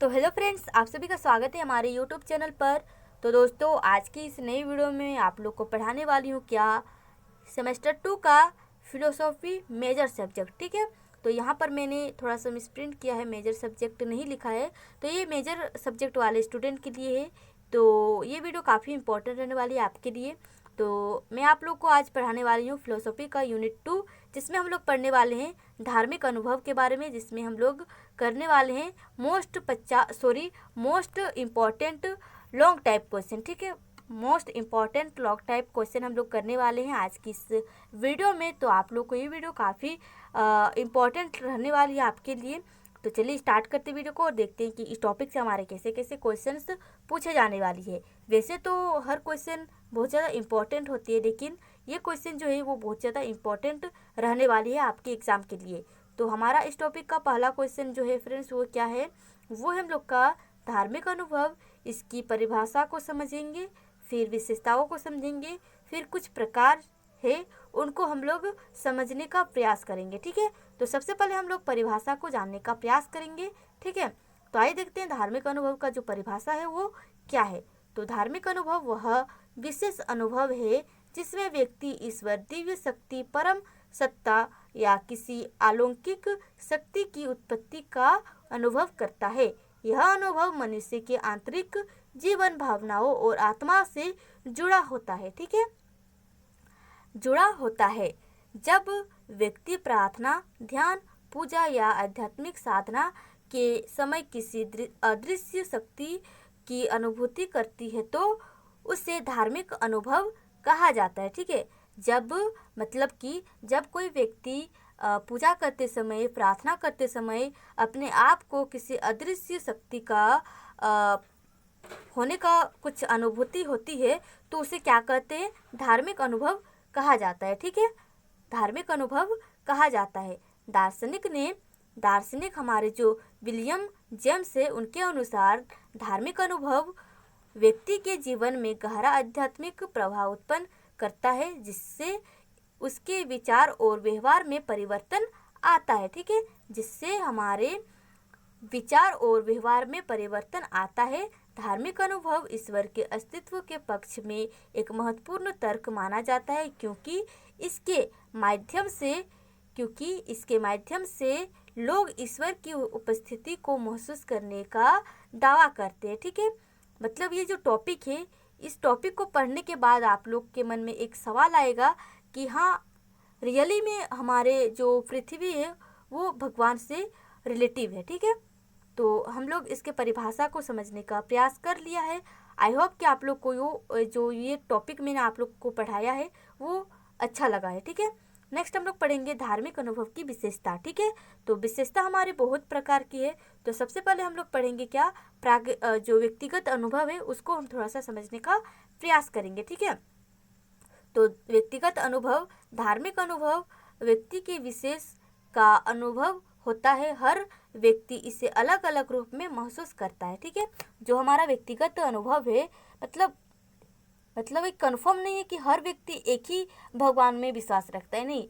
तो hello friends, आप सभी का स्वागत है हमारे यूट्यूब चैनल पर। तो दोस्तों, आज की इस नई वीडियो में आप लोग को पढ़ाने वाली हूँ क्या सेमेस्टर 2 का फिलोसॉफी मेजर सब्जेक्ट। ठीक है, तो यहाँ पर मैंने थोड़ा सा मिसप्रिंट किया है, मेजर सब्जेक्ट नहीं लिखा है, तो ये मेजर सब्जेक्ट वाले स्टूडेंट के लिए है। तो ये वीडियो काफ़ी इंपॉर्टेंट रहने वाली है आपके लिए। तो मैं आप लोग को आज पढ़ाने वाली हूँ फिलोसॉफी का यूनिट 2, जिसमें हम लोग पढ़ने वाले हैं धार्मिक अनुभव के बारे में, जिसमें हम लोग करने वाले हैं most important long type question. ठीक है, most important long type question हम लोग करने वाले हैं आज की इस वीडियो में। तो आप लोग को ये वीडियो काफ़ी इम्पॉर्टेंट रहने वाली है आपके लिए। तो चलिए स्टार्ट करते वीडियो को और देखते हैं कि इस टॉपिक से हमारे कैसे कैसे क्वेश्चंस पूछे जाने वाली है। वैसे तो हर क्वेश्चन बहुत ज़्यादा इम्पॉर्टेंट होती है, लेकिन ये क्वेश्चन जो है वो बहुत ज़्यादा इम्पॉर्टेंट रहने वाली है आपके एग्ज़ाम के लिए। तो हमारा इस टॉपिक का पहला क्वेश्चन जो है फ्रेंड्स वो क्या है, वो हम लोग का धार्मिक अनुभव, इसकी परिभाषा को समझेंगे, फिर विशेषताओं को समझेंगे, फिर कुछ प्रकार है उनको हम लोग समझने का प्रयास करेंगे। ठीक है, तो सबसे पहले हम लोग परिभाषा को जानने का प्रयास करेंगे। ठीक है, तो आइए देखते हैं धार्मिक अनुभव का जो परिभाषा है वो क्या है। तो धार्मिक अनुभव वह विशेष अनुभव है जिसमें व्यक्ति ईश्वर, दिव्य शक्ति, परम सत्ता या किसी अलौकिक शक्ति की उत्पत्ति का अनुभव करता है। यह अनुभव मनुष्य के आंतरिक जीवन, भावनाओं और आत्मा से जुड़ा होता है। ठीक है, जुड़ा होता है। जब व्यक्ति प्रार्थना, ध्यान, पूजा या आध्यात्मिक साधना के समय किसी अदृश्य शक्ति की अनुभूति करती है तो उसे धार्मिक अनुभव कहा जाता है। ठीक है, जब मतलब कि जब कोई व्यक्ति पूजा करते समय, प्रार्थना करते समय अपने आप को किसी अदृश्य शक्ति का होने का कुछ अनुभूति होती है तो उसे क्या कहते हैं, धार्मिक अनुभव कहा जाता है। ठीक है, धार्मिक अनुभव कहा जाता है। दार्शनिक हमारे जो विलियम जेम्स है, उनके अनुसार धार्मिक अनुभव व्यक्ति के जीवन में गहरा आध्यात्मिक प्रभाव उत्पन्न करता है, जिससे उसके विचार और व्यवहार में परिवर्तन आता है। ठीक है, जिससे हमारे विचार और व्यवहार में परिवर्तन आता है। धार्मिक अनुभव ईश्वर के अस्तित्व के पक्ष में एक महत्वपूर्ण तर्क माना जाता है, क्योंकि इसके माध्यम से लोग ईश्वर की उपस्थिति को महसूस करने का दावा करते हैं। ठीक है, मतलब ये जो टॉपिक है, इस टॉपिक को पढ़ने के बाद आप लोग के मन में एक सवाल आएगा कि हाँ, रियली में हमारे जो पृथ्वी है वो भगवान से रिलेटिव है। ठीक है, तो हम लोग इसके परिभाषा को समझने का प्रयास कर लिया है। आई होप कि आप लोग को जो ये टॉपिक मैंने आप लोग को पढ़ाया है वो अच्छा लगा है। ठीक है, नेक्स्ट हम लोग पढ़ेंगे धार्मिक अनुभव की विशेषता। ठीक है, तो विशेषता हमारे बहुत प्रकार की है। तो सबसे पहले हम लोग पढ़ेंगे क्या, जो व्यक्तिगत अनुभव है उसको हम थोड़ा सा समझने का प्रयास करेंगे। ठीक है, तो व्यक्तिगत अनुभव, धार्मिक अनुभव व्यक्ति के विशेष का अनुभव होता है। हर व्यक्ति इसे अलग अलग रूप में महसूस करता है। ठीक है, जो हमारा व्यक्तिगत अनुभव है, मतलब एक कंफर्म नहीं है कि हर व्यक्ति एक ही भगवान में विश्वास रखता है, नहीं,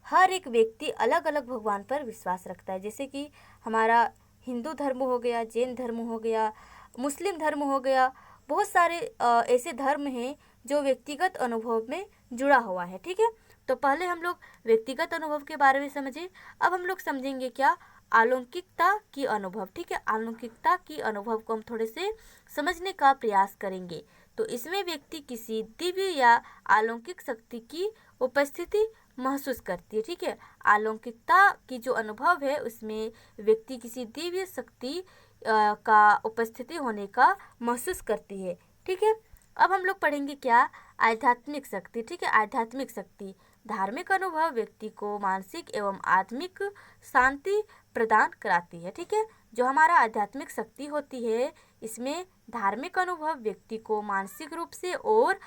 हर एक व्यक्ति अलग अलग भगवान पर विश्वास रखता है। जैसे कि हमारा हिंदू धर्म हो गया, जैन धर्म हो गया, मुस्लिम धर्म हो गया, बहुत सारे ऐसे धर्म हैं जो व्यक्तिगत अनुभव में जुड़ा हुआ है। ठीक है, तो पहले हम लोग व्यक्तिगत अनुभव के बारे में समझे। अब हम लोग समझेंगे क्या, अलौकिकता की अनुभव। ठीक है, अलौकिकता की अनुभव को हम थोड़े से समझने का प्रयास करेंगे। तो इसमें व्यक्ति किसी दिव्य या अलौकिक शक्ति की उपस्थिति महसूस करती है। ठीक है, अलौकिकता की जो अनुभव है उसमें व्यक्ति किसी दिव्य शक्ति का उपस्थिति होने का महसूस करती है। ठीक है, अब हम लोग पढ़ेंगे क्या, आध्यात्मिक शक्ति। ठीक है, आध्यात्मिक शक्ति, धार्मिक अनुभव व्यक्ति को मानसिक एवं आत्मिक शांति प्रदान कराती है। ठीक है, जो हमारा आध्यात्मिक शक्ति होती है, इसमें धार्मिक अनुभव व्यक्ति को मानसिक रूप से और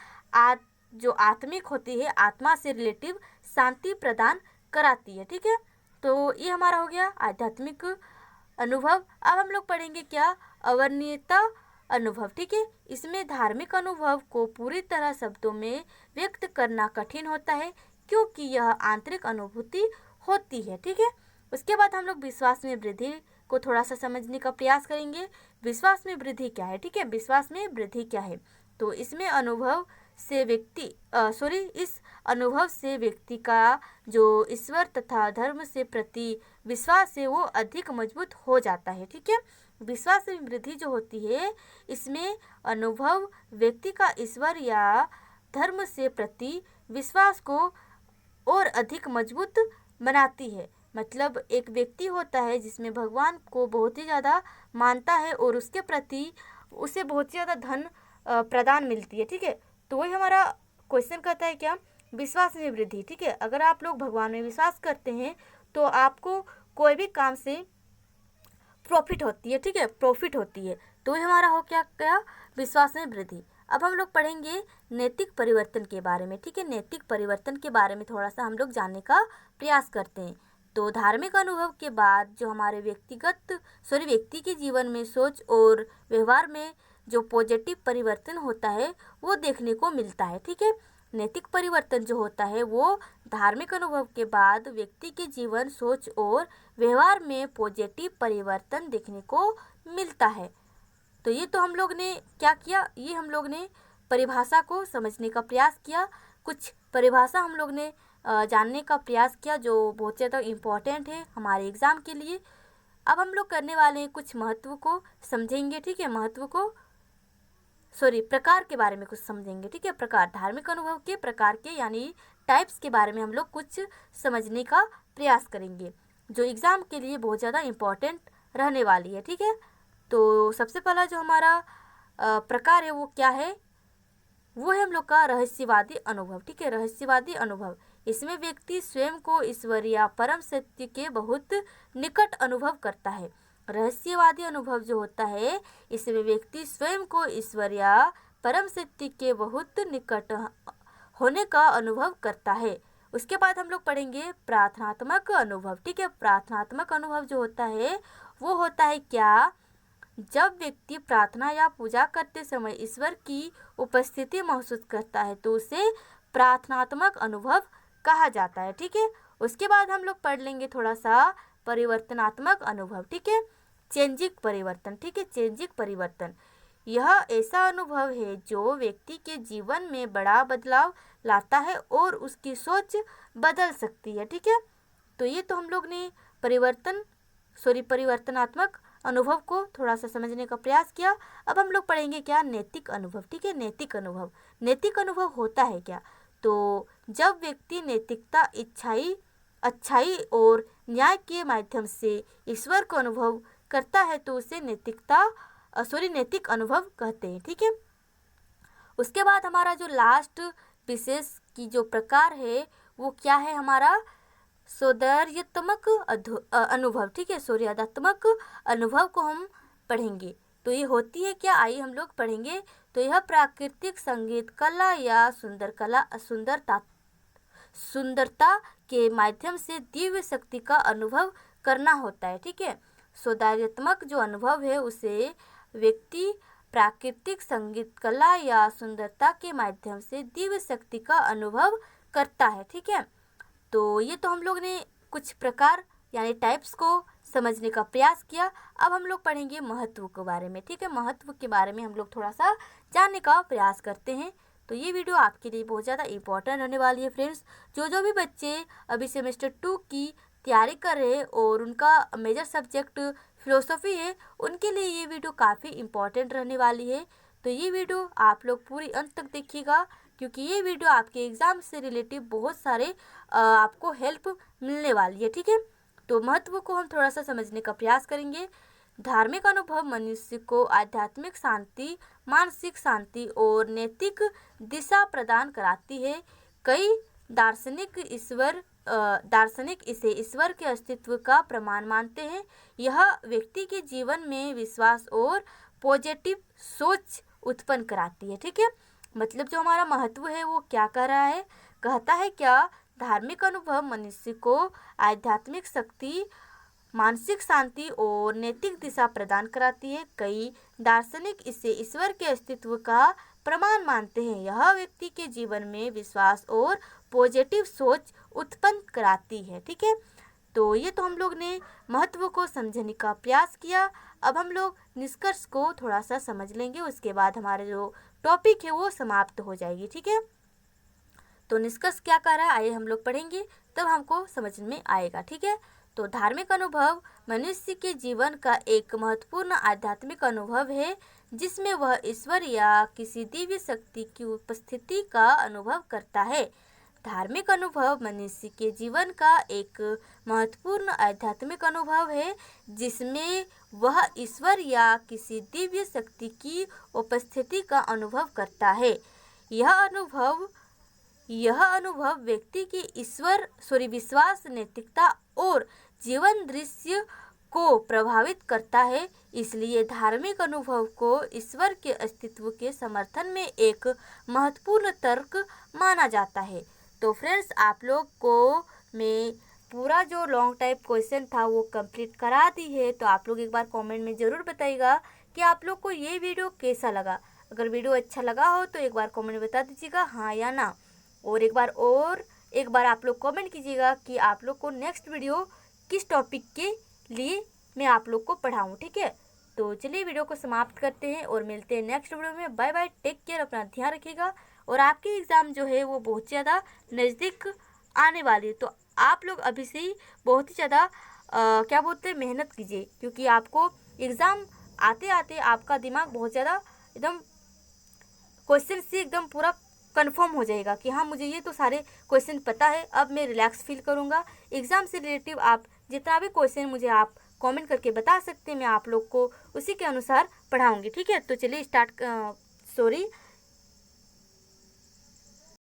जो आत्मिक होती है, आत्मा से रिलेटिव शांति प्रदान कराती है। ठीक है, तो ये हमारा हो गया आध्यात्मिक अनुभव। अब हम लोग पढ़ेंगे क्या, अवर्णनीयता अनुभव। ठीक है, इसमें धार्मिक अनुभव को पूरी तरह शब्दों में व्यक्त करना कठिन होता है, क्योंकि यह आंतरिक अनुभूति होती है। ठीक है, उसके बाद हम लोग विश्वास में वृद्धि को थोड़ा सा समझने का प्रयास करेंगे। विश्वास में वृद्धि क्या है, ठीक है, विश्वास में वृद्धि क्या है। तो इसमें अनुभव से व्यक्ति इस अनुभव से व्यक्ति का जो ईश्वर तथा धर्म से प्रति विश्वास है वो अधिक मजबूत हो जाता है, ठीक है। विश्वास में वृद्धि जो होती है, इसमें अनुभव व्यक्ति का ईश्वर या धर्म से प्रति विश्वास को और अधिक मजबूत बनाती है। मतलब एक व्यक्ति होता है जिसमें भगवान को बहुत ही ज़्यादा मानता है और उसके प्रति उसे बहुत ही ज़्यादा धन प्रदान मिलती है, ठीक है। तो वही हमारा क्वेश्चन कहता है क्या, विश्वास में वृद्धि, ठीक है। अगर आप लोग भगवान में विश्वास करते हैं तो आपको कोई भी काम से प्रॉफिट होती है, ठीक है, प्रॉफिट होती है। तो ये हमारा हो क्या विश्वास में वृद्धि। अब हम लोग पढ़ेंगे नैतिक परिवर्तन के बारे में, ठीक है। नैतिक परिवर्तन के बारे में थोड़ा सा हम लोग जानने का प्रयास करते हैं। तो धार्मिक अनुभव के बाद जो हमारे व्यक्ति के जीवन में सोच और व्यवहार में जो पॉजिटिव परिवर्तन होता है वो देखने को मिलता है, ठीक है। नैतिक परिवर्तन जो होता है वो धार्मिक अनुभव के बाद व्यक्ति के जीवन, सोच और व्यवहार में पॉजिटिव परिवर्तन देखने को मिलता है। तो ये तो हम लोग ने क्या किया, ये हम लोग ने परिभाषा को समझने का प्रयास किया। कुछ परिभाषा हम लोग ने जानने का प्रयास किया जो बहुत ज़्यादा इम्पोर्टेंट है हमारे एग्ज़ाम के लिए। अब हम लोग करने वाले हैं कुछ महत्व को समझेंगे, ठीक है। प्रकार के बारे में कुछ समझेंगे, ठीक है। प्रकार, धार्मिक अनुभव के प्रकार के यानी टाइप्स के बारे में हम लोग कुछ समझने का प्रयास करेंगे जो एग्ज़ाम के लिए बहुत ज़्यादा इम्पोर्टेंट रहने वाली है, ठीक है। तो सबसे पहला जो हमारा प्रकार है वो क्या है, वो है हम लोग का रहस्यवादी अनुभव, ठीक है। रहस्यवादी अनुभव, इसमें व्यक्ति स्वयं को ईश्वर या परम सत्य के बहुत निकट अनुभव करता है। रहस्यवादी अनुभव जो होता है इसमें व्यक्ति स्वयं को ईश्वर या परम सत्य के बहुत निकट होने का अनुभव करता है। उसके बाद हम लोग पढ़ेंगे प्रार्थनात्मक अनुभव, ठीक है। प्रार्थनात्मक अनुभव जो होता है वो होता है क्या, जब व्यक्ति प्रार्थना या पूजा करते समय ईश्वर की उपस्थिति महसूस करता है तो उसे प्रार्थनात्मक अनुभव कहा जाता है, ठीक है। उसके बाद हम लोग पढ़ लेंगे थोड़ा सा परिवर्तनात्मक अनुभव, ठीक है। चेंजिंग परिवर्तन, ठीक है, चेंजिंग परिवर्तन, यह ऐसा अनुभव है जो व्यक्ति के जीवन में बड़ा बदलाव लाता है और उसकी सोच बदल सकती है, ठीक है। तो ये तो हम लोग ने परिवर्तनात्मक अनुभव को थोड़ा सा समझने का प्रयास किया। अब हम लोग पढ़ेंगे क्या, नैतिक अनुभव, ठीक है। नैतिक अनुभव, नैतिक अनुभव होता है क्या, तो जब व्यक्ति नैतिकता, अच्छाई और न्याय के माध्यम से ईश्वर को अनुभव करता है तो उसे नैतिक अनुभव कहते हैं, ठीक है। उसके बाद हमारा जो लास्ट विशेष की जो प्रकार है वो क्या है, हमारा सौंदर्यात्मक अनुभव, ठीक है। सौंदर्यात्मक अनुभव को हम पढ़ेंगे। तो ये होती है क्या, आइए हम लोग पढ़ेंगे। तो यह प्राकृतिक संगीत, कला या सुंदरता के माध्यम से दिव्य शक्ति का अनुभव करना होता है, ठीक है। सौंदर्यात्मक जो अनुभव है उसे व्यक्ति प्राकृतिक संगीत, कला या सुंदरता के माध्यम से दिव्य शक्ति का अनुभव करता है, ठीक है। तो ये तो हम लोग ने कुछ प्रकार यानी टाइप्स को समझने का प्रयास किया। अब हम लोग पढ़ेंगे महत्व के बारे में, ठीक है। महत्व के बारे में हम लोग थोड़ा सा जानने का प्रयास करते हैं। तो ये वीडियो आपके लिए बहुत ज़्यादा इम्पोर्टेंट रहने वाली है फ्रेंड्स। जो भी बच्चे अभी सेमेस्टर 2 की तैयारी कर रहे हैं और उनका मेजर सब्जेक्ट फिलोसफी है, उनके लिए ये वीडियो काफ़ी इम्पोर्टेंट रहने वाली है। तो ये वीडियो आप लोग पूरी अंत तक देखिएगा क्योंकि ये वीडियो आपके एग्ज़ाम से रिलेटिव बहुत सारे आपको हेल्प मिलने वाली है, ठीक है। तो महत्व को हम थोड़ा सा समझने का प्रयास करेंगे। धार्मिक अनुभव मनुष्य को आध्यात्मिक शांति, मानसिक शांति और नैतिक दिशा प्रदान कराती है। कई दार्शनिक इसे ईश्वर के अस्तित्व का प्रमाण मानते हैं। यह व्यक्ति के जीवन में विश्वास और पॉजिटिव सोच उत्पन्न कराती है, ठीक है। मतलब जो हमारा महत्व है वो क्या कह रहा है, कहता है क्या, धार्मिक अनुभव मनुष्य को आध्यात्मिक शक्ति, मानसिक शांति और नैतिक दिशा प्रदान कराती है। कई दार्शनिक इसे ईश्वर के अस्तित्व का प्रमाण मानते हैं। यह व्यक्ति के जीवन में विश्वास और पॉजिटिव सोच उत्पन्न कराती है, ठीक है। तो ये तो हम लोग ने महत्व को समझने का प्रयास किया। अब हम लोग निष्कर्ष को थोड़ा सा समझ लेंगे, उसके बाद हमारा जो टॉपिक है वो समाप्त हो जाएगी। ठीक है, तो निष्कर्ष क्या कह रहा है आइए हम लोग पढ़ेंगे, तब हमको समझ में आएगा। ठीक है, तो धार्मिक अनुभव मनुष्य के जीवन का एक महत्वपूर्ण आध्यात्मिक अनुभव है जिसमें वह ईश्वर या किसी दिव्य शक्ति की उपस्थिति का अनुभव करता है। धार्मिक अनुभव मनुष्य के जीवन का एक महत्वपूर्ण आध्यात्मिक अनुभव है जिसमें वह ईश्वर या किसी दिव्य शक्ति की उपस्थिति का अनुभव करता है। यह अनुभव व्यक्ति के ईश्वर विश्वास, नैतिकता और जीवन दृश्य को प्रभावित करता है। इसलिए धार्मिक अनुभव को ईश्वर के अस्तित्व के समर्थन में एक महत्वपूर्ण तर्क माना जाता है। तो फ्रेंड्स, आप लोग को मैं पूरा जो लॉन्ग टाइप क्वेश्चन था वो कंप्लीट करा दी है। तो आप लोग एक बार कमेंट में ज़रूर बताइएगा कि आप लोग को ये वीडियो कैसा लगा। अगर वीडियो अच्छा लगा हो तो एक बार कमेंट में बता दीजिएगा हाँ या ना। और एक बार आप लोग कमेंट कीजिएगा कि आप लोग को नेक्स्ट वीडियो किस टॉपिक के लिए मैं आप लोग को पढ़ाऊँ। ठीक है, तो चलिए वीडियो को समाप्त करते हैं और मिलते हैं नेक्स्ट वीडियो में। बाय बाय, टेक केयर, अपना ध्यान रखिएगा। और आपकी एग्ज़ाम जो है वो बहुत ज़्यादा नज़दीक आने वाली है, तो आप लोग अभी से ही बहुत ही ज़्यादा क्या बोलते हैं मेहनत कीजिए, क्योंकि आपको एग्ज़ाम आते आते आपका दिमाग बहुत ज़्यादा एकदम क्वेश्चन से एकदम पूरा कंफर्म हो जाएगा कि हाँ मुझे ये तो सारे क्वेश्चन पता है, अब मैं रिलैक्स फील करूँगा। एग्ज़ाम से रिलेटिव आप जितना भी क्वेश्चन मुझे आप कमेंट करके बता सकते हैं, मैं आप लोग को उसी के अनुसार पढ़ाऊँगी। ठीक है, तो चलिए